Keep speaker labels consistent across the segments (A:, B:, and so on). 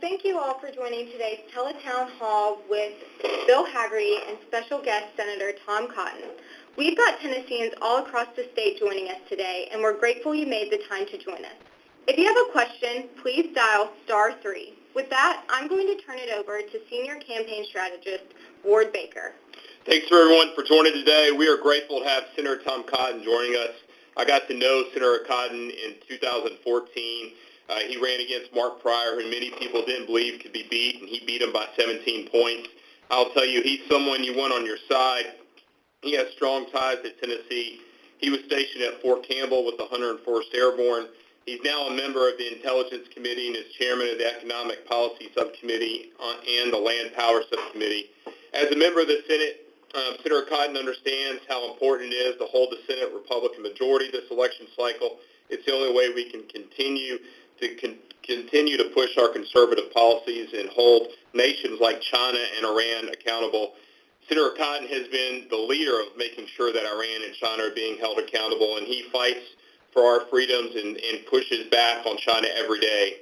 A: Thank you all for joining today's Tele-Town Hall with Bill Hagerty and special guest Senator Tom Cotton. We've got Tennesseans all across the state joining us today, and we're grateful you made the time to join us. If you have a question, please dial *3. With that, I'm going to turn it over to Senior Campaign Strategist Ward Baker.
B: Thanks for everyone for joining today. We are grateful to have Senator Tom Cotton joining us. I got to know Senator Cotton in 2014. He ran against Mark Pryor, who many people didn't believe could be beat, and he beat him by 17 points. I'll tell you, he's someone you want on your side. He has strong ties to Tennessee. He was stationed at Fort Campbell with the 101st Airborne. He's now a member of the Intelligence Committee and is chairman of the Economic Policy Subcommittee and the Land Power Subcommittee. As a member of the Senate, Senator Cotton understands how important it is to hold the Senate Republican majority this election cycle. It's the only way we can continue to push our conservative policies and hold nations like China and Iran accountable. Senator Cotton has been the leader of making sure that Iran and China are being held accountable, and he fights for our freedoms and pushes back on China every day.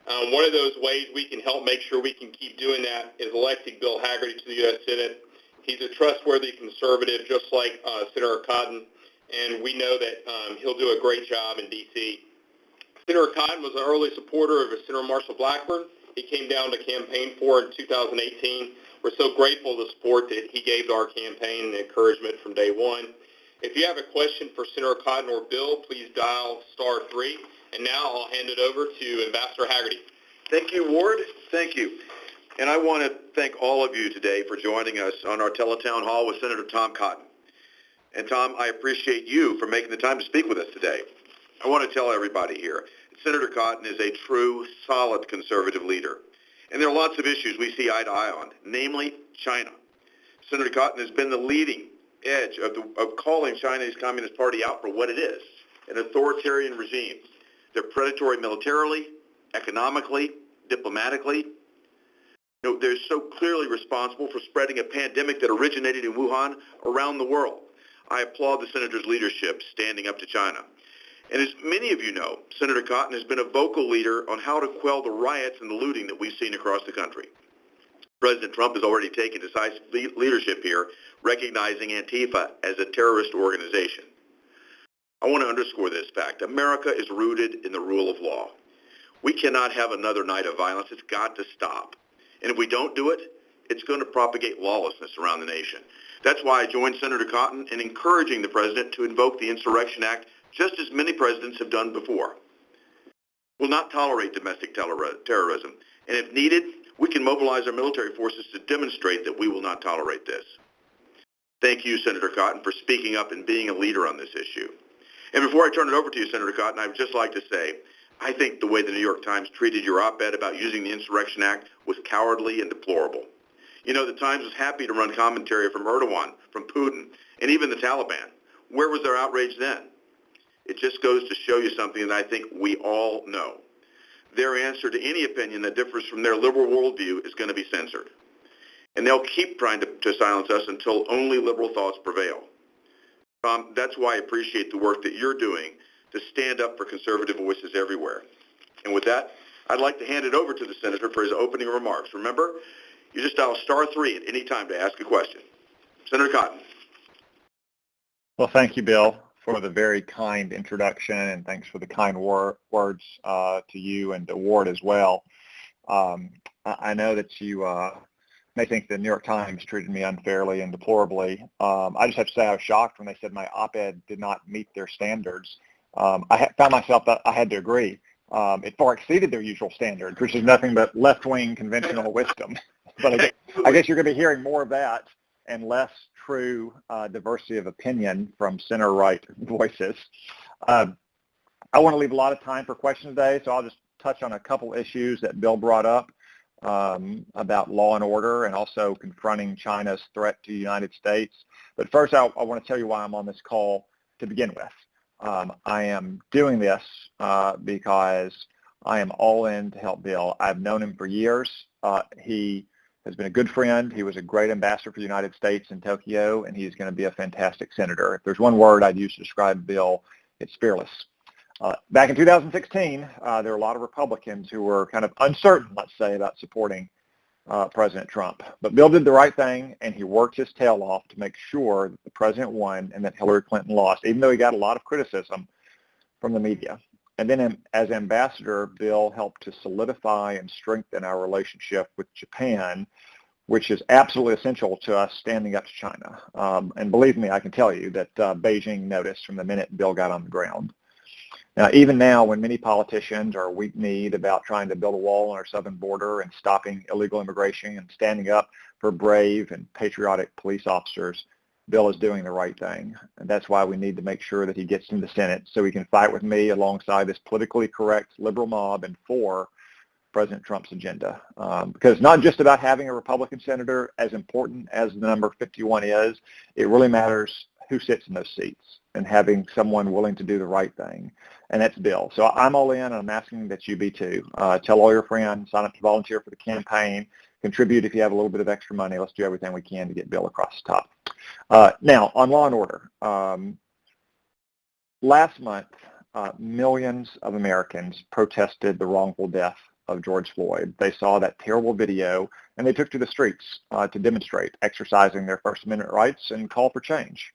B: One of those ways we can help make sure we can keep doing that is electing Bill Hagerty to the U.S. Senate. He's a trustworthy conservative, just like Senator Cotton, and we know that he'll do a great job in D.C. Senator Cotton was an early supporter of Senator Marshall Blackburn. He came down to campaign for in 2018. We're so grateful for the support that he gave to our campaign and encouragement from day one. If you have a question for Senator Cotton or Bill, please dial *3. And now I'll hand it over to Ambassador Hagerty.
C: Thank you, Ward. Thank you. And I want to thank all of you today for joining us on our Tele-Town Hall with Senator Tom Cotton. And Tom, I appreciate you for making the time to speak with us today. I want to tell everybody here, Senator Cotton is a true, solid conservative leader. And there are lots of issues we see eye to eye on, namely China. Senator Cotton has been the leading edge of calling China's Communist Party out for what it is, an authoritarian regime. They're predatory militarily, economically, diplomatically. They're so clearly responsible for spreading a pandemic that originated in Wuhan around the world. I applaud the senator's leadership standing up to China. And as many of you know, Senator Cotton has been a vocal leader on how to quell the riots and the looting that we've seen across the country. President Trump has already taken decisive leadership here, recognizing Antifa as a terrorist organization. I want to underscore this fact. America is rooted in the rule of law. We cannot have another night of violence. It's got to stop. And if we don't do it, it's going to propagate lawlessness around the nation. That's why I joined Senator Cotton in encouraging the president to invoke the Insurrection Act, just as many presidents have done before. We'll not tolerate domestic terrorism, and if needed, we can mobilize our military forces to demonstrate that we will not tolerate this. Thank you, Senator Cotton, for speaking up and being a leader on this issue. And before I turn it over to you, Senator Cotton, I would just like to say, I think the way the New York Times treated your op-ed about using the Insurrection Act was cowardly and deplorable. The Times was happy to run commentary from Erdogan, from Putin, and even the Taliban. Where was their outrage then? It just goes to show you something that I think we all know. Their answer to any opinion that differs from their liberal worldview is going to be censored. And they'll keep trying to silence us until only liberal thoughts prevail. Tom, that's why I appreciate the work that you're doing to stand up for conservative voices everywhere. And with that, I'd like to hand it over to the Senator for his opening remarks. Remember, you just dial *3 at any time to ask a question. Senator Cotton.
D: Well, thank you, Bill, for the very kind introduction, and thanks for the kind words to you and to Ward as well. I know that you may think the New York Times treated me unfairly and deplorably. I just have to say I was shocked when they said my op-ed did not meet their standards. I found myself that I had to agree. It far exceeded their usual standards, which is nothing but left-wing conventional wisdom. But I guess you're going to be hearing more of that and less true diversity of opinion from center-right voices. I want to leave a lot of time for questions today, so I'll just touch on a couple issues that Bill brought up about law and order and also confronting China's threat to the United States. But first, I want to tell you why I'm on this call to begin with. I am doing this because I am all in to help Bill. I've known him for years. He has been a good friend. He was a great ambassador for the United States in Tokyo, and he's going to be a fantastic senator. If there's one word I'd use to describe Bill, it's fearless. Back in 2016, there were a lot of Republicans who were kind of uncertain, let's say, about supporting President Trump. But Bill did the right thing, and he worked his tail off to make sure that the president won and that Hillary Clinton lost, even though he got a lot of criticism from the media. And then as ambassador, Bill helped to solidify and strengthen our relationship with Japan, which is absolutely essential to us standing up to China. And believe me, I can tell you that Beijing noticed from the minute Bill got on the ground. Now, even now, when many politicians are weak-kneed about trying to build a wall on our southern border and stopping illegal immigration and standing up for brave and patriotic police officers, Bill is doing the right thing. And that's why we need to make sure that he gets in the Senate so he can fight with me alongside this politically correct liberal mob and for President Trump's agenda. Because it's not just about having a Republican senator, as important as the number 51 is, it really matters who sits in those seats and having someone willing to do the right thing. And that's Bill. So I'm all in, and I'm asking that you be too. Tell all your friends, sign up to volunteer for the campaign, contribute if you have a little bit of extra money. Let's do everything we can to get Bill across the top. Now, on law and order. Last month, millions of Americans protested the wrongful death of George Floyd. They saw that terrible video, and they took to the streets to demonstrate, exercising their First Amendment rights and call for change.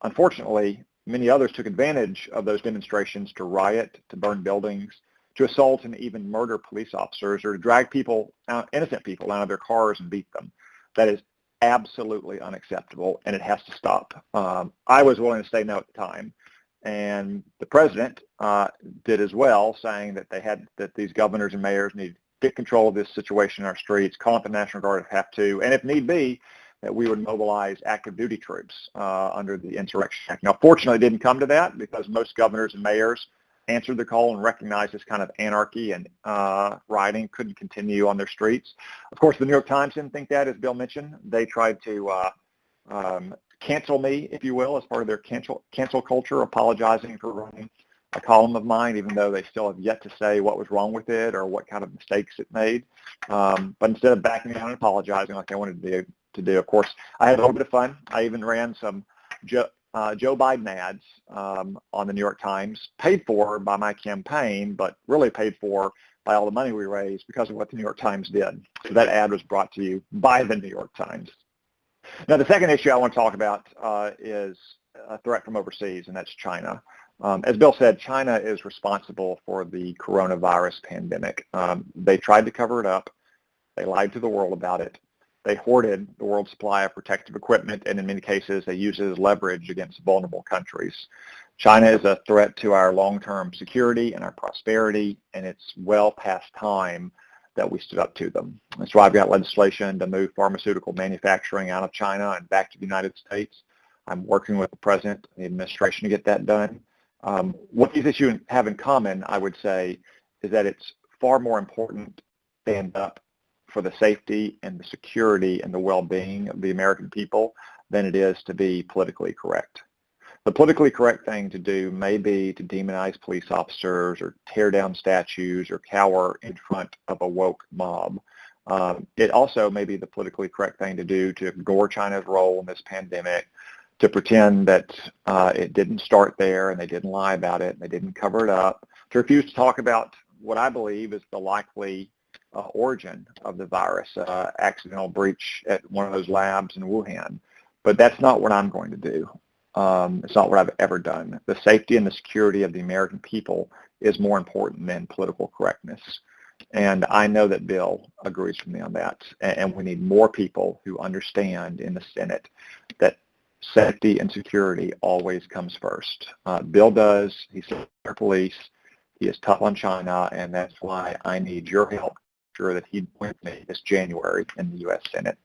D: Unfortunately, many others took advantage of those demonstrations to riot, to burn buildings, to assault and even murder police officers, or to drag innocent people out of their cars and beat them. That is absolutely unacceptable, and it has to stop. I was willing to say no at the time, and the president did as well, saying that these governors and mayors need to get control of this situation in our streets, call up the National Guard if have to, and if need be, that we would mobilize active duty troops under the Insurrection Act. Now, fortunately, it didn't come to that because most governors and mayors answered the call and recognized this kind of anarchy and rioting couldn't continue on their streets. Of course, the New York Times didn't think that, as Bill mentioned. They tried to cancel me, if you will, as part of their cancel culture, apologizing for running a column of mine, even though they still have yet to say what was wrong with it or what kind of mistakes it made. But instead of backing down and apologizing like I wanted to do, of course, I had a little bit of fun. I even ran some Joe Biden ads on the New York Times, paid for by my campaign, but really paid for by all the money we raised because of what the New York Times did. So that ad was brought to you by the New York Times. Now, the second issue I want to talk about is a threat from overseas, and that's China. As Bill said, China is responsible for the coronavirus pandemic. They tried to cover it up. They lied to the world about it. They hoarded the world's supply of protective equipment, and in many cases, they used it as leverage against vulnerable countries. China is a threat to our long-term security and our prosperity, and it's well past time that we stood up to them. That's why I've got legislation to move pharmaceutical manufacturing out of China and back to the United States. I'm working with the President and the administration to get that done. What these issues have in common, I would say, is that it's far more important to stand up for the safety and the security and the well-being of the American people than it is to be politically correct. The politically correct thing to do may be to demonize police officers or tear down statues or cower in front of a woke mob. It also may be the politically correct thing to do to ignore China's role in this pandemic, to pretend that it didn't start there and they didn't lie about it and they didn't cover it up, to refuse to talk about what I believe is the likely origin of the virus, accidental breach at one of those labs in Wuhan. But that's not what I'm going to do. It's not what I've ever done. The safety and the security of the American people is more important than political correctness. And I know that Bill agrees with me on that. And we need more people who understand in the Senate that safety and security always comes first. Bill does. He's our police. He is tough on China, and that's why I need your help to ensure that he joins me this January in the U.S. Senate.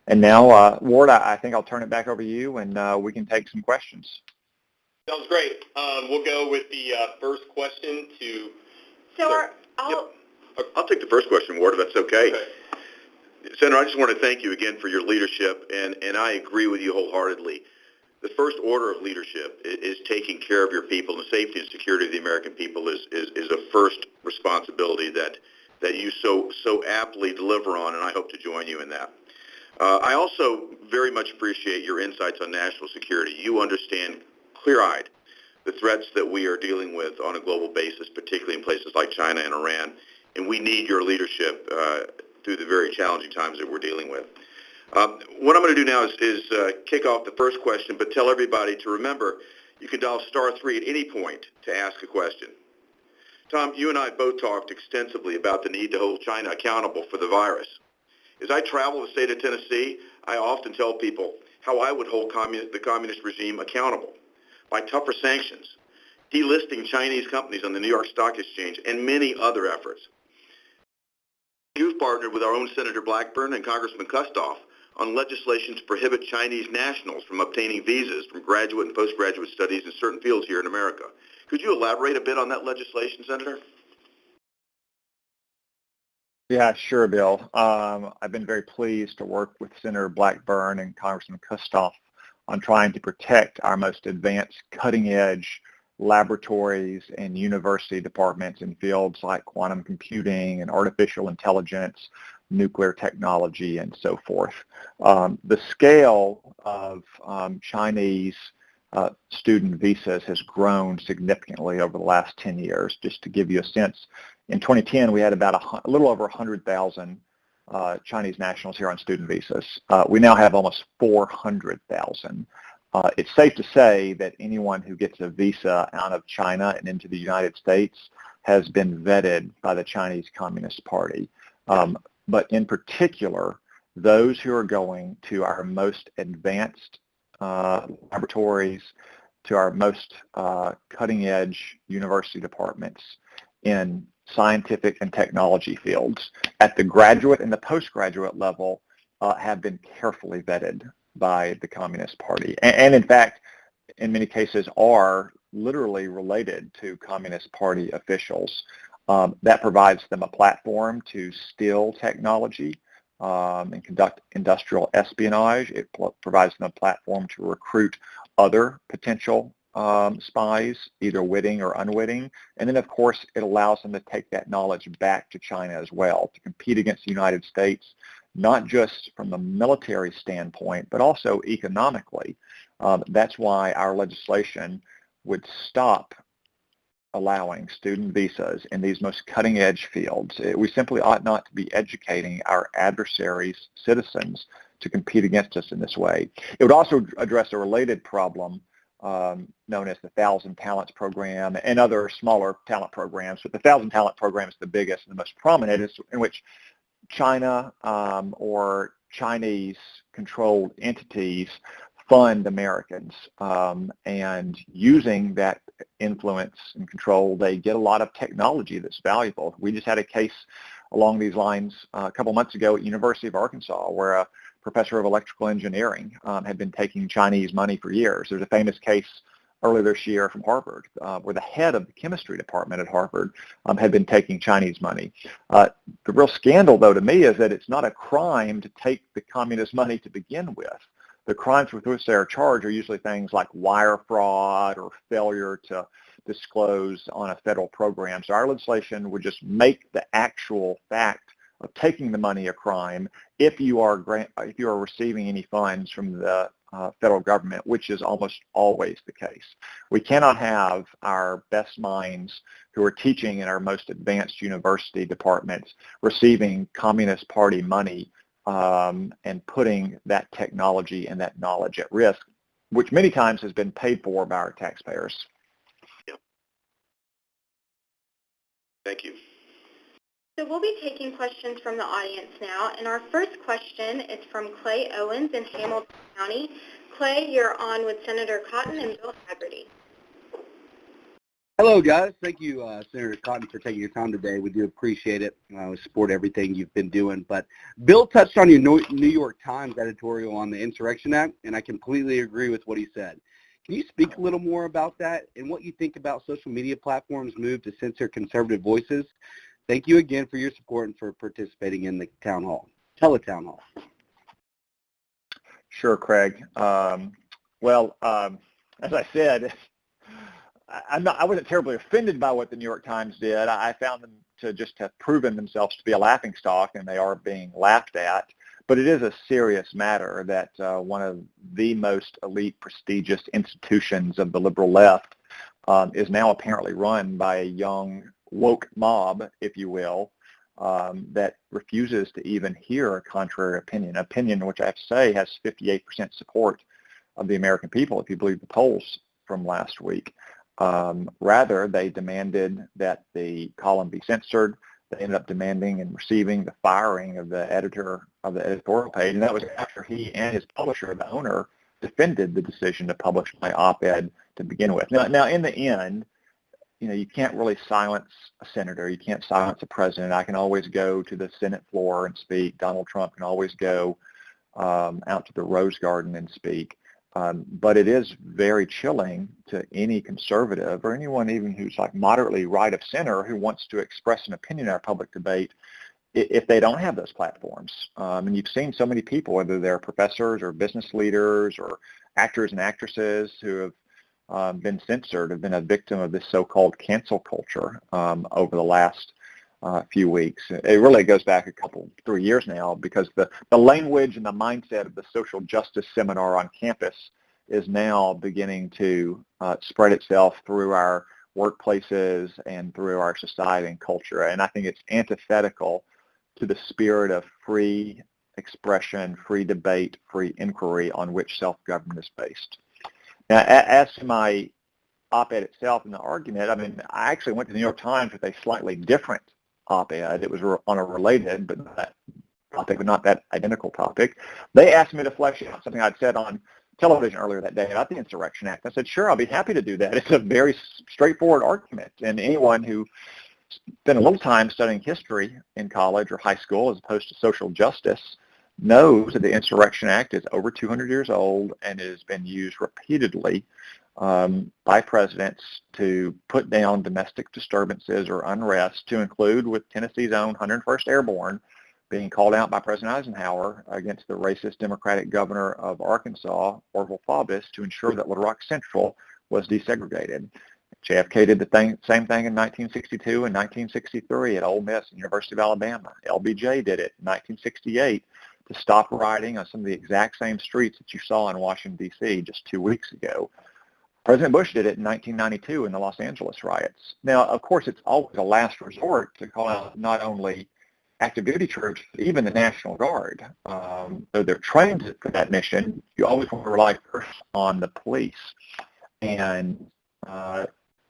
D: And now, Ward, I think I'll turn it back over to you, and we can take some questions.
B: Sounds great. We'll go with the first question to...
C: I'll take the first question, Ward, if that's okay. Senator, I just want to thank you again for your leadership, and I agree with you wholeheartedly. The first order of leadership is taking care of your people, and the safety and security of the American people is a first responsibility that you so aptly deliver on, and I hope to join you in that. I also very much appreciate your insights on national security. You understand clear-eyed the threats that we are dealing with on a global basis, particularly in places like China and Iran, and we need your leadership through the very challenging times that we're dealing with. What I'm going to do now is kick off the first question, but tell everybody to remember you can dial *3 at any point to ask a question. Tom, you and I both talked extensively about the need to hold China accountable for the virus. As I travel the state of Tennessee, I often tell people how I would hold the communist regime accountable by tougher sanctions, delisting Chinese companies on the New York Stock Exchange, and many other efforts. You've partnered with our own Senator Blackburn and Congressman Kustoff on legislation to prohibit Chinese nationals from obtaining visas from graduate and postgraduate studies in certain fields here in America. Could you elaborate a bit on that legislation, Senator?
D: Yeah, sure, Bill. I've been very pleased to work with Senator Blackburn and Congressman Kustoff on trying to protect our most advanced, cutting-edge laboratories and university departments in fields like quantum computing and artificial intelligence, nuclear technology, and so forth. The scale of Chinese student visas has grown significantly over the last 10 years. Just to give you a sense, in 2010, we had about a little over 100,000 Chinese nationals here on student visas. We now have almost 400,000. It's safe to say that anyone who gets a visa out of China and into the United States has been vetted by the Chinese Communist Party. But in particular, those who are going to our most advanced laboratories, to our most cutting-edge university departments in scientific and technology fields at the graduate and the postgraduate level have been carefully vetted by the Communist Party, and in fact, in many cases are literally related to Communist Party officials. That provides them a platform to steal technology and conduct industrial espionage. It provides them a platform to recruit other potential spies, either witting or unwitting. And then, of course, it allows them to take that knowledge back to China as well, to compete against the United States, not just from a military standpoint, but also economically. That's why our legislation would stop allowing student visas in these most cutting-edge fields. We simply ought not to be educating our adversaries' citizens to compete against us in this way. It would also address a related problem known as the 1,000 Talents Program and other smaller talent programs. But the 1,000 Talent Program is the biggest and the most prominent, in which China or Chinese-controlled entities fund Americans, and using that influence and control, they get a lot of technology that's valuable. We just had a case along these lines a couple months ago at University of Arkansas, where a professor of electrical engineering had been taking Chinese money for years. There's a famous case earlier this year from Harvard, where the head of the chemistry department at Harvard had been taking Chinese money. The real scandal, though, to me, is that it's not a crime to take the communist money to begin with. The crimes with which they are charged are usually things like wire fraud or failure to disclose on a federal program. So our legislation would just make the actual fact of taking the money a crime if you are receiving any funds from the federal government, which is almost always the case. We cannot have our best minds who are teaching in our most advanced university departments receiving Communist Party money and putting that technology and that knowledge at risk, which many times has been paid for by our taxpayers.
C: Yeah. Thank you.
A: So we'll be taking questions from the audience now, and our first question is from Clay Owens in Hamilton County. Clay, you're on with Senator Cotton and Bill Hagerty.
E: Hello, guys. Thank you, Senator Cotton, for taking your time today. We do appreciate it. We support everything you've been doing. But Bill touched on your New York Times editorial on the Insurrection Act, and I completely agree with what he said. Can you speak a little more about that and what you think about social media platforms' move to censor conservative voices? Thank you again for your support and for participating in the town hall, Tele-Town Hall.
D: Sure, Craig. As I said, I wasn't terribly offended by what the New York Times did. I found them to just have proven themselves to be a laughingstock, and they are being laughed at. But it is a serious matter that one of the most elite, prestigious institutions of the liberal left is now apparently run by a young woke mob, if you will, that refuses to even hear a contrary opinion which I have to say has 58% support of the American people, if you believe the polls from last week. Rather, they demanded that the column be censored. They ended up demanding and receiving the firing of the editor of the editorial page, and that was after he and his publisher, the owner, defended the decision to publish my op-ed to begin with. Now, in the end, you can't really silence a senator. You can't silence a president. I can always go to the Senate floor and speak. Donald Trump can always go out to the Rose Garden and speak. But it is very chilling to any conservative or anyone even who's like moderately right of center who wants to express an opinion in our public debate if they don't have those platforms. And you've seen so many people, whether they're professors or business leaders or actors and actresses who have been censored, have been a victim of this so-called cancel culture over the last few weeks. It really goes back 3 years now, because the language and the mindset of the social justice seminar on campus is now beginning to spread itself through our workplaces and through our society and culture. And I think it's antithetical to the spirit of free expression, free debate, free inquiry on which self-government is based. Now, as to my op-ed itself and the argument, I actually went to the New York Times with a slightly different op-ed. It was on a related but not that identical topic. They asked me to flesh out something I'd said on television earlier that day about the Insurrection Act. I said, sure, I'll be happy to do that. It's a very straightforward argument, and anyone who spent a little time studying history in college or high school as opposed to social justice knows that the Insurrection Act is over 200 years old and has been used repeatedly by presidents to put down domestic disturbances or unrest, to include with Tennessee's own 101st Airborne being called out by President Eisenhower against the racist Democratic governor of Arkansas, Orville Faubus, to ensure that Little Rock Central was desegregated. JFK did the same thing in 1962 and 1963 at Ole Miss and University of Alabama. LBJ did it in 1968 to stop rioting on some of the exact same streets that you saw in Washington, D.C. just 2 weeks ago. President Bush did it in 1992 in the Los Angeles riots. Now, of course, it's always a last resort to call out not only active duty troops, but even the National Guard. Though they're trained for that mission, you always want to rely first on the police and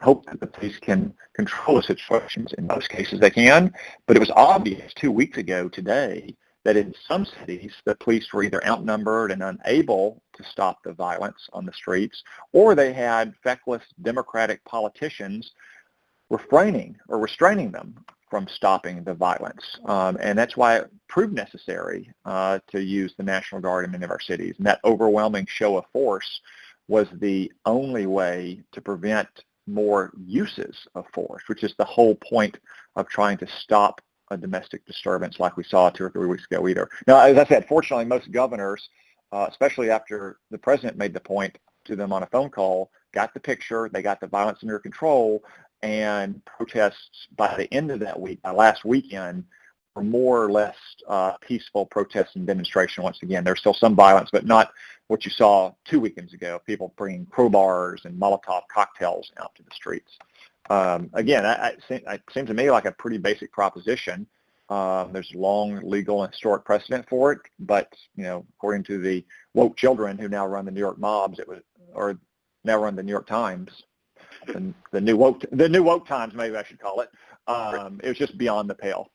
D: hope that the police can control the situations. In most cases they can, but it was obvious 2 weeks ago today that in some cities the police were either outnumbered and unable to stop the violence on the streets, or they had feckless Democratic politicians refraining or restraining them from stopping the violence. And that's why it proved necessary to use the National Guard in many of our cities. And that overwhelming show of force was the only way to prevent more uses of force, which is the whole point of trying to stop a domestic disturbance like we saw 2 or 3 weeks ago either. Now, as I said, fortunately, most governors, especially after the president made the point to them on a phone call, got the picture, they got the violence under control, and protests by the end of that week, by last weekend, were more or less peaceful protests and demonstration once again. There's still some violence, but not what you saw 2 weekends ago, people bringing crowbars and Molotov cocktails out to the streets. Again, it seems to me like a pretty basic proposition. There's long legal and historic precedent for it, but according to the woke children who now run the New York mobs, now run the New York Times, the new woke Times, maybe I should call it. It was just beyond the pale.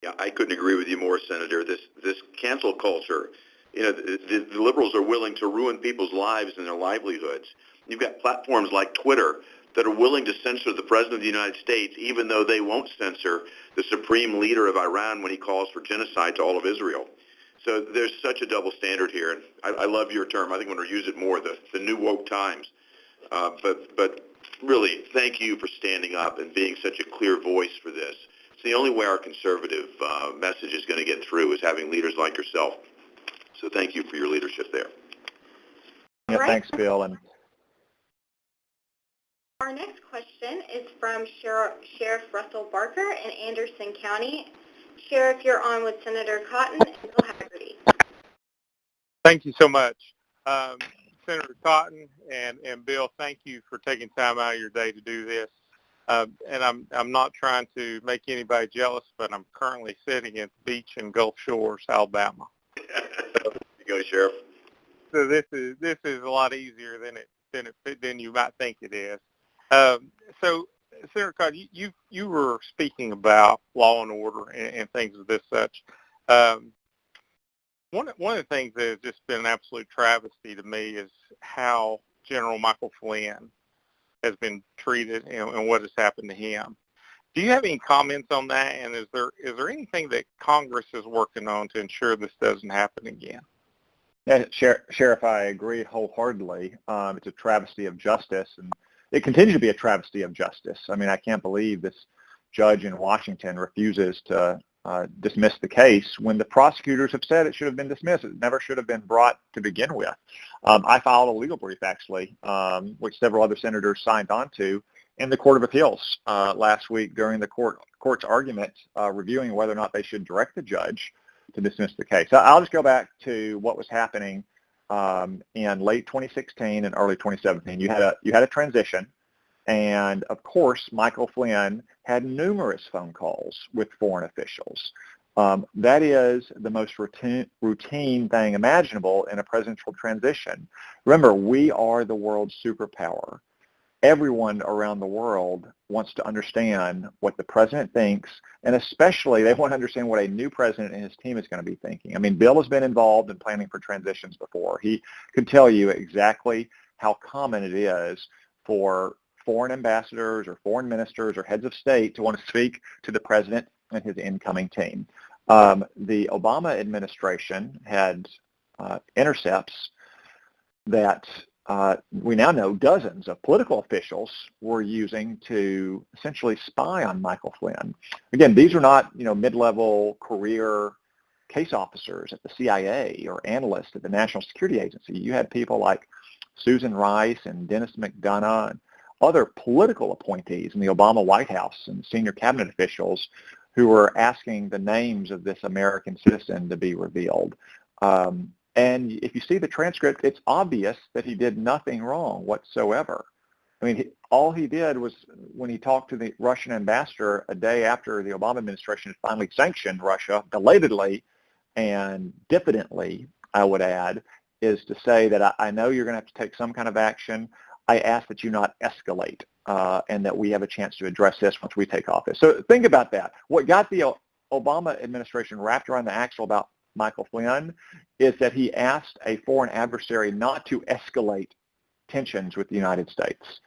C: Yeah, I couldn't agree with you more, Senator. This cancel culture, the liberals are willing to ruin people's lives and their livelihoods. You've got platforms like Twitter that are willing to censor the President of the United States, even though they won't censor the supreme leader of Iran when he calls for genocide to all of Israel. So there's such a double standard here. And I love your term. I think I'm going to use it more, the new woke times. But really, thank you for standing up and being such a clear voice for this. It's the only way our conservative message is going to get through, is having leaders like yourself. So thank you for your leadership there.
D: Yeah, thanks, Bill. And
A: our next question is from Sheriff Russell Barker in Anderson County. Sheriff, you're on with Senator Cotton and Bill Hagerty.
F: Thank you so much. Senator Cotton and Bill, thank you for taking time out of your day to do this. And I'm not trying to make anybody jealous, but I'm currently sitting at the beach in Gulf Shores, Alabama.
C: You go, Sheriff.
F: So this is a lot easier than you might think it is. So Senator Cotton, you were speaking about law and order and things of this such. One of the things that has just been an absolute travesty to me is how General Michael Flynn has been treated and what has happened to him. Do you have any comments on that? And is there anything that Congress is working on to ensure this doesn't happen again?
D: Yeah, Sheriff, I agree wholeheartedly. It's a travesty of justice, and it continues to be a travesty of justice. I mean, I can't believe this judge in Washington refuses to dismiss the case when the prosecutors have said it should have been dismissed. It never should have been brought to begin with. I filed a legal brief, actually, which several other senators signed on to in the Court of Appeals last week during the court's argument reviewing whether or not they should direct the judge to dismiss the case. I'll just go back to what was happening in late 2016 and early 2017. You had a transition. And, of course, Michael Flynn had numerous phone calls with foreign officials. That is the most routine thing imaginable in a presidential transition. Remember, we are the world's superpower. Everyone around the world wants to understand what the president thinks, and especially they want to understand what a new president and his team is going to be thinking. I mean, Bill has been involved in planning for transitions before. He could tell you exactly how common it is for foreign ambassadors or foreign ministers or heads of state to want to speak to the president and his incoming team. The Obama administration had intercepts that we now know dozens of political officials were using to essentially spy on Michael Flynn. Again, these are not, mid-level career case officers at the CIA or analysts at the National Security Agency. You had people like Susan Rice and Dennis McDonough and other political appointees in the Obama White House and senior cabinet officials who were asking the names of this American citizen to be revealed. And if you see the transcript, it's obvious that he did nothing wrong whatsoever. I mean, all he did was when he talked to the Russian ambassador a day after the Obama administration had finally sanctioned Russia, belatedly and diffidently, I would add, is to say that I know you're going to have to take some kind of action. I ask that you not escalate and that we have a chance to address this once we take office. So think about that. What got the Obama administration wrapped around the axle about Michael Flynn is that he asked a foreign adversary not to escalate tensions with the United States.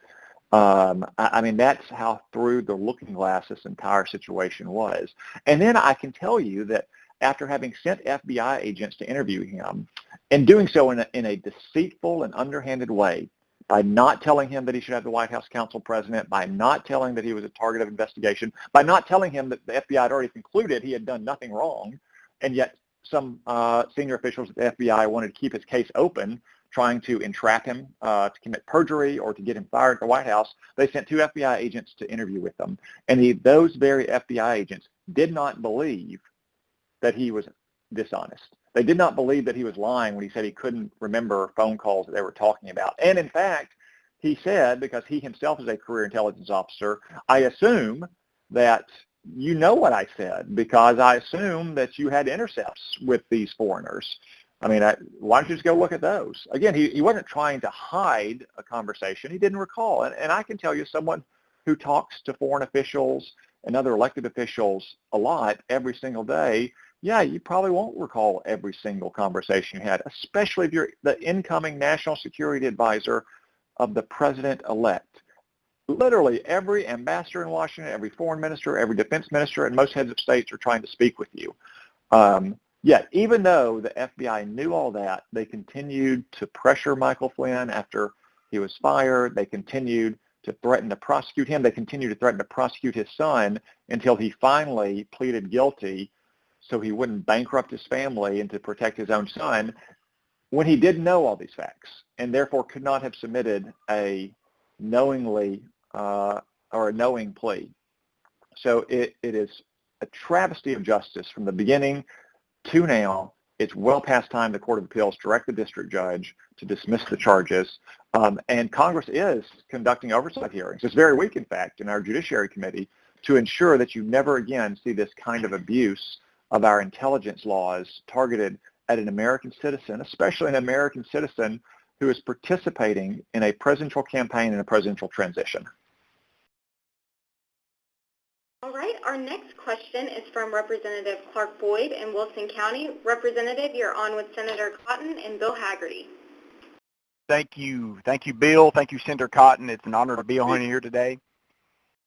D: I mean, that's how through the looking glass this entire situation was. And then I can tell you that after having sent FBI agents to interview him and doing so in a deceitful and underhanded way, by not telling him that he should have the White House counsel president, by not telling that he was a target of investigation, by not telling him that the FBI had already concluded he had done nothing wrong, and yet some senior officials at the FBI wanted to keep his case open, trying to entrap him to commit perjury or to get him fired at the White House. They sent 2 FBI agents to interview with them. And those very FBI agents did not believe that he was dishonest. They did not believe that he was lying when he said he couldn't remember phone calls that they were talking about. And in fact, he said, because he himself is a career intelligence officer, I assume that you know what I said, because I assume that you had intercepts with these foreigners. I mean, why don't you just go look at those? Again, he wasn't trying to hide a conversation. He didn't recall. And I can tell you, someone who talks to foreign officials and other elected officials a lot every single day, yeah, you probably won't recall every single conversation you had, especially if you're the incoming national security advisor of the president-elect. Literally every ambassador in Washington, every foreign minister, every defense minister, and most heads of states are trying to speak with you. Yet, even though the FBI knew all that, they continued to pressure Michael Flynn after he was fired. They continued to threaten to prosecute him. They continued to threaten to prosecute his son until he finally pleaded guilty so he wouldn't bankrupt his family and to protect his own son, when he didn't know all these facts and therefore could not have submitted a knowingly or a knowing plea. So it is a travesty of justice from the beginning to now, It's well past time the Court of Appeals direct the district judge to dismiss the charges. And Congress is conducting oversight hearings. It's very weak, in fact, in our Judiciary Committee to ensure that you never again see this kind of abuse of our intelligence laws targeted at an American citizen, especially an American citizen who is participating in a presidential campaign and a presidential transition.
A: All right, our next question is from Representative Clark Boyd in Wilson County. Representative, you're on with Senator Cotton and Bill Hagerty.
G: Thank you, Bill. Thank you, Senator Cotton. It's an honor to be on here today.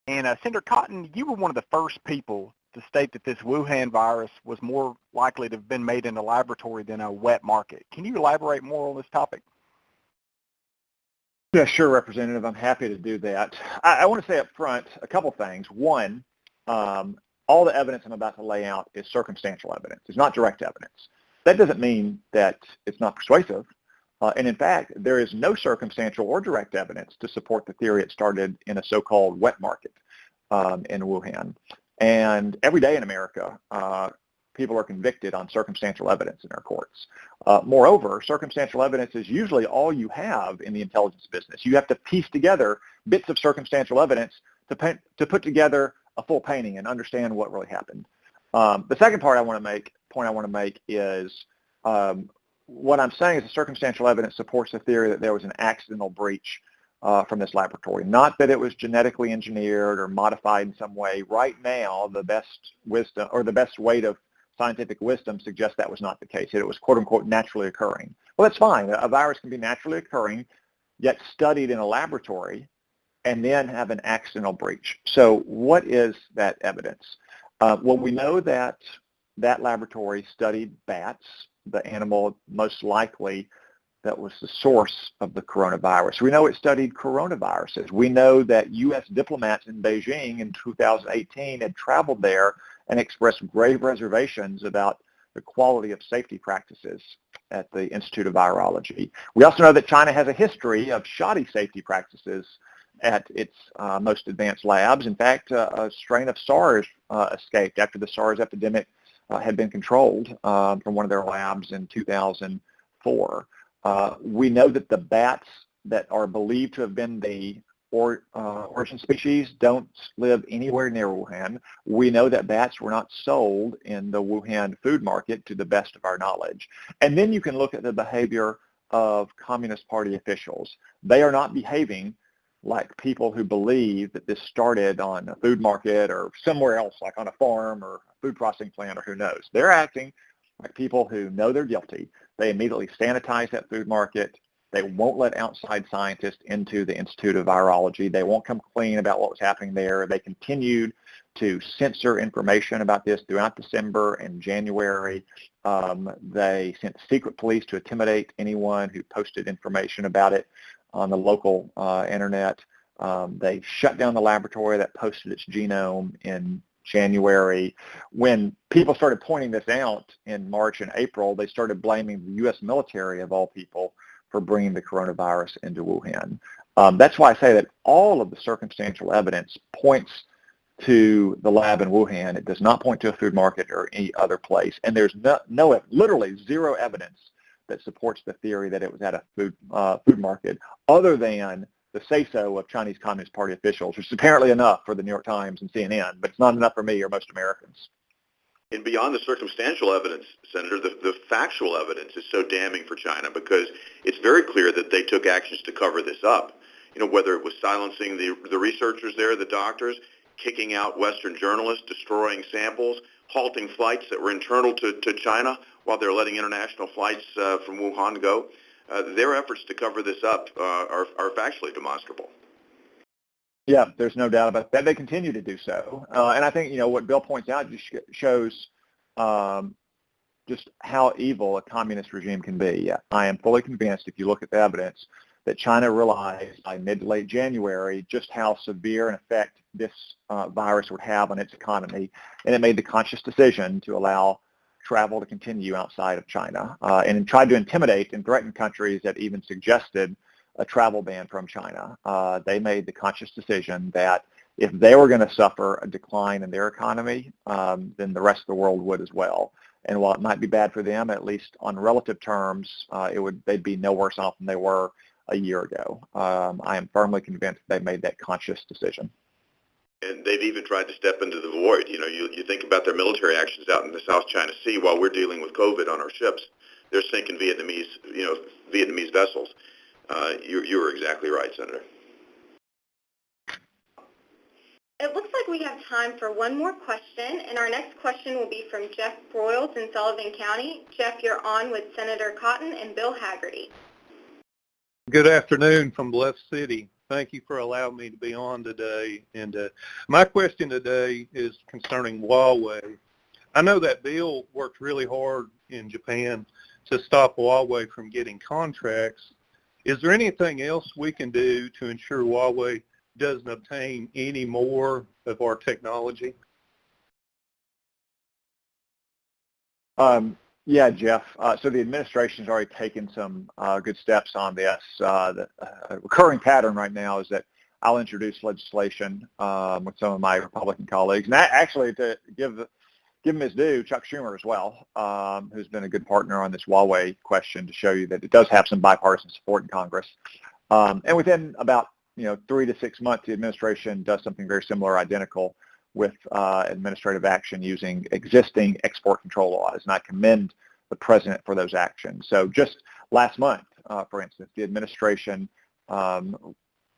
G: And Senator Cotton, you were one of the first people to state that this Wuhan virus was more likely to have been made in a laboratory than a wet market. Can you elaborate more on this topic?
D: Yeah, sure, Representative. I'm happy to do that. I want to say up front a couple things. One, all the evidence I'm about to lay out is circumstantial evidence. It's not direct evidence. That doesn't mean that it's not persuasive. And in fact, there is no circumstantial or direct evidence to support the theory it started in a so-called wet market in Wuhan. And every day in America, people are convicted on circumstantial evidence in our courts. Moreover, circumstantial evidence is usually all you have in the intelligence business. You have to piece together bits of circumstantial evidence to put together a full painting and understand what really happened. The second point I want to make is what I'm saying is the circumstantial evidence supports the theory that there was an accidental breach from this laboratory, not that it was genetically engineered or modified in some way. Right now, the best wisdom or the best weight of scientific wisdom suggests that was not the case. It was quote unquote naturally occurring. Well, that's fine. A virus can be naturally occurring, yet studied in a laboratory, and then have an accidental breach. So what is that evidence? Well, we know that that laboratory studied bats, the animal most likely that was the source of the coronavirus. We know it studied coronaviruses. We know that U.S. diplomats in Beijing in 2018 had traveled there and expressed grave reservations about the quality of safety practices at the Institute of Virology. We also know that China has a history of shoddy safety practices at its most advanced labs. In fact, a strain of SARS escaped after the SARS epidemic had been controlled from one of their labs in 2004. We know that the bats that are believed to have been the origin species don't live anywhere near Wuhan. We know that bats were not sold in the Wuhan food market to the best of our knowledge. And then you can look at the behavior of Communist Party officials. They are not behaving like people who believe that this started on a food market or somewhere else, like on a farm or a food processing plant or who knows. They're acting like people who know they're guilty. They immediately sanitize that food market. They won't let outside scientists into the Institute of Virology. They won't come clean about what was happening there. They continued to censor information about this throughout December and January. They sent secret police to intimidate anyone who posted information about it on the local internet. They shut down the laboratory that posted its genome in January. When people started pointing this out in March and April, they started blaming the U.S. military, of all people, for bringing the coronavirus into Wuhan. That's why I say that all of the circumstantial evidence points to the lab in Wuhan. It does not point to a food market or any other place. And there's literally zero evidence that supports the theory that it was at a food market, other than the say-so of Chinese Communist Party officials, which is apparently enough for the New York Times and CNN, but it's not enough for me or most Americans.
C: And beyond the circumstantial evidence, Senator, the factual evidence is so damning for China because it's very clear that they took actions to cover this up. You know, whether it was silencing the researchers there, the doctors, kicking out Western journalists, destroying samples, halting flights that were internal to China while they're letting international flights from Wuhan go. Their efforts to cover this up are factually demonstrable.
D: Yeah, there's no doubt about that. They continue to do so. And I think, what Bill points out just shows just how evil a communist regime can be. I am fully convinced, if you look at the evidence, that China realized by mid to late January just how severe an effect this virus would have on its economy, and it made the conscious decision to allow travel to continue outside of China, and tried to intimidate and threaten countries that even suggested a travel ban from China. They made the conscious decision that if they were going to suffer a decline in their economy, then the rest of the world would as well. And while it might be bad for them, at least on relative terms, they'd be no worse off than they were a year ago. I am firmly convinced they made that conscious decision.
C: And they've even tried to step into the void. You know, you think about their military actions out in the South China Sea while we're dealing with COVID on our ships. They're sinking Vietnamese vessels. You were exactly right, Senator.
A: It looks like we have time for one more question, and our next question will be from Jeff Broyles in Sullivan County. Jeff, you're on with Senator Cotton and Bill Hagerty.
H: Good afternoon from Bluff City. Thank you for allowing me to be on today. And my question today is concerning Huawei. I know that Bill worked really hard in Japan to stop Huawei from getting contracts. Is there anything else we can do to ensure Huawei doesn't obtain any more of our technology?
D: Yeah, Jeff. So the administration's already taken some good steps on this. The recurring pattern right now is that I'll introduce legislation with some of my Republican colleagues, and actually to give him his due, Chuck Schumer as well, who's been a good partner on this Huawei question, to show you that it does have some bipartisan support in Congress. And within about 3 to 6 months, the administration does something very similar, identical, with administrative action using existing export control laws. And I commend the president for those actions. So just last month, for instance, the administration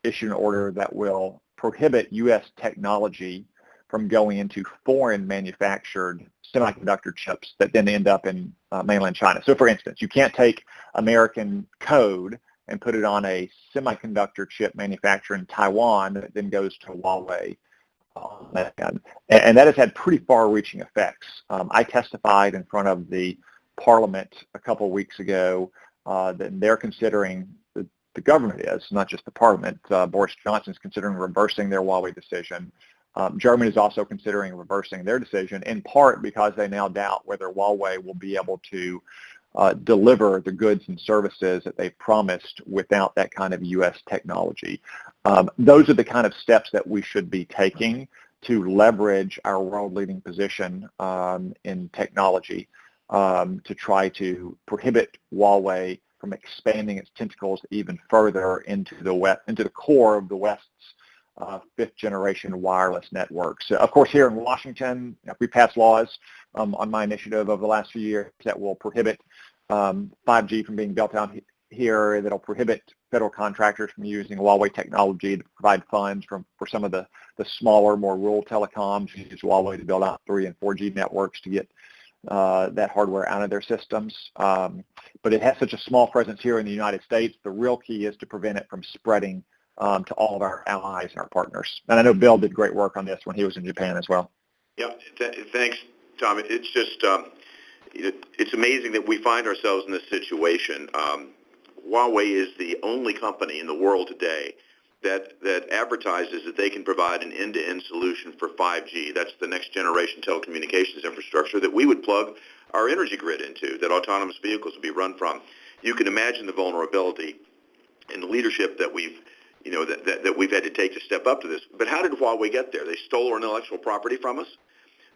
D: issued an order that will prohibit U.S. technology from going into foreign manufactured semiconductor chips that then end up in mainland China. So for instance, you can't take American code and put it on a semiconductor chip manufacturer in Taiwan that then goes to Huawei. And that has had pretty far-reaching effects. I testified in front of the Parliament a couple of weeks ago that they're considering, the government is, not just the Parliament, Boris Johnson is considering reversing their Huawei decision. Germany is also considering reversing their decision, in part because they now doubt whether Huawei will be able to deliver the goods and services that they promised without that kind of U.S. technology. Those are the kind of steps that we should be taking to leverage our world-leading position in technology to try to prohibit Huawei from expanding its tentacles even further into the core of the West's fifth-generation wireless networks. Of course, here in Washington, we passed laws on my initiative over the last few years that will prohibit 5G from being built out here, that will prohibit federal contractors from using Huawei technology to provide funds for some of the smaller, more rural telecoms, use Huawei to build out 3 and 4G networks to get that hardware out of their systems. But it has such a small presence here in the United States. The real key is to prevent it from spreading to all of our allies and our partners. And I know Bill did great work on this when he was in Japan as well.
C: Yeah, thanks, Tom. It's just, it's amazing that we find ourselves in this situation. Huawei is the only company in the world today that advertises that they can provide an end-to-end solution for 5G. That's the next generation telecommunications infrastructure that we would plug our energy grid into, that autonomous vehicles would be run from. You can imagine the vulnerability and the leadership that we've had to take to step up to this. But how did Huawei get there? They stole our intellectual property from us.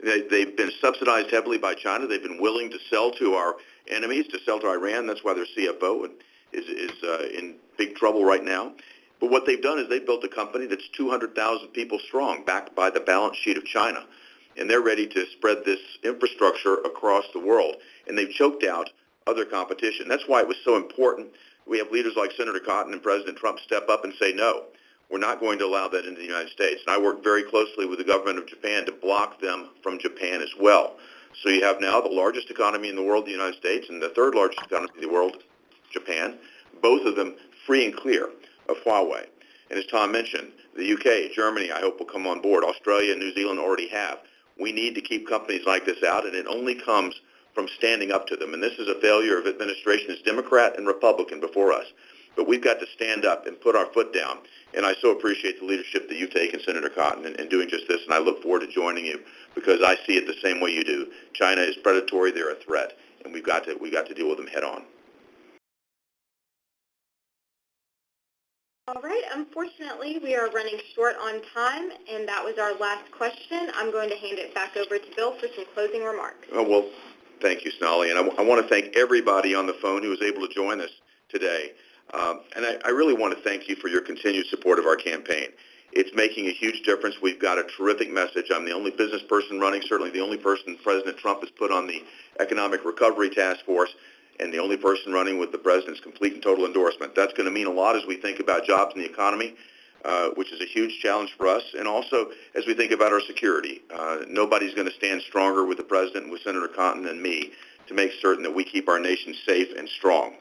C: They've been subsidized heavily by China. They've been willing to sell to our enemies, to sell to Iran. That's why their CFO is in big trouble right now. But what they've done is they've built a company that's 200,000 people strong, backed by the balance sheet of China. And they're ready to spread this infrastructure across the world. And they've choked out other competition. That's why it was so important. We have leaders like Senator Cotton and President Trump step up and say, no, we're not going to allow that into the United States. And I work very closely with the government of Japan to block them from Japan as well. So you have now the largest economy in the world, the United States, and the third largest economy in the world, Japan, both of them free and clear of Huawei. And as Tom mentioned, the UK, Germany, I hope will come on board. Australia and New Zealand already have. We need to keep companies like this out, and it only comes from standing up to them. And this is a failure of administrations, Democrat and Republican, before us. But we've got to stand up and put our foot down. And I so appreciate the leadership that you've taken, Senator Cotton, in doing just this. And I look forward to joining you because I see it the same way you do. China is predatory. They're a threat. And we've got to deal with them head on.
A: All right, unfortunately, we are running short on time, and that was our last question. I'm going to hand it back over to Bill for some closing remarks.
C: Oh, well, thank you, Sonali. And I want to thank everybody on the phone who was able to join us today. And I really want to thank you for your continued support of our campaign. It's making a huge difference. We've got a terrific message. I'm the only business person running, certainly the only person President Trump has put on the Economic Recovery Task Force, and the only person running with the President's complete and total endorsement. That's going to mean a lot as we think about jobs in the economy, which is a huge challenge for us, and also as we think about our security. Nobody's going to stand stronger with the President and with Senator Cotton than me to make certain that we keep our nation safe and strong.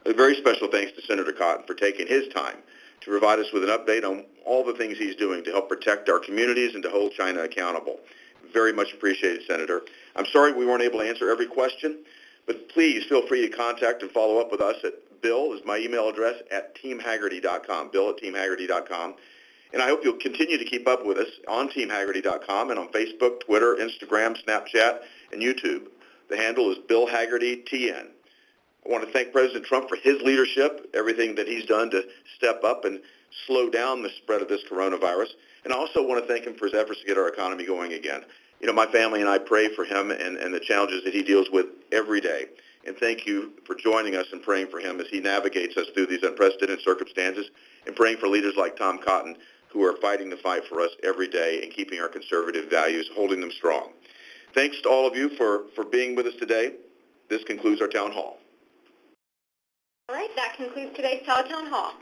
C: A very special thanks to Senator Cotton for taking his time to provide us with an update on all the things he's doing to help protect our communities and to hold China accountable. Very much appreciated, Senator. I'm sorry we weren't able to answer every question, but please feel free to contact and follow up with us at Bill is my email address at teamhaggerty.com, bill@teamhaggerty.com. And I hope you'll continue to keep up with us on teamhaggerty.com and on Facebook, Twitter, Instagram, Snapchat, and YouTube. The handle is Bill Haggerty TN. I want to thank President Trump for his leadership, everything that he's done to step up and slow down the spread of this coronavirus. And I also want to thank him for his efforts to get our economy going again. You know, my family and I pray for him and the challenges that he deals with every day. And thank you for joining us and praying for him as he navigates us through these unprecedented circumstances, and praying for leaders like Tom Cotton, who are fighting the fight for us every day and keeping our conservative values, holding them strong. Thanks to all of you for being with us today. This concludes our town hall.
A: All right, that concludes today's Tele-Town Hall.